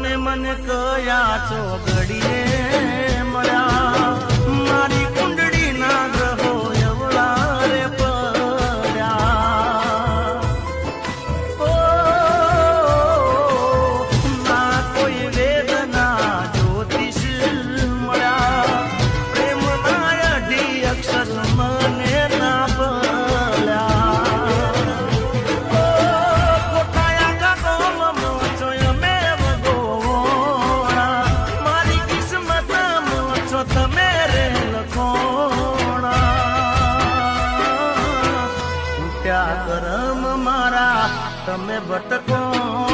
તમે મને કયા છો ઘડીએ મળ્યા મારી કુંડળી ના ગ્રહો એવડા રે પડ્યા ઓ ના કોઈ વેદના જ્યોતિષ મળ્યા પ્રેમ ના અઢી અક્ષર મને ના કરમ મારા તમે ભટકો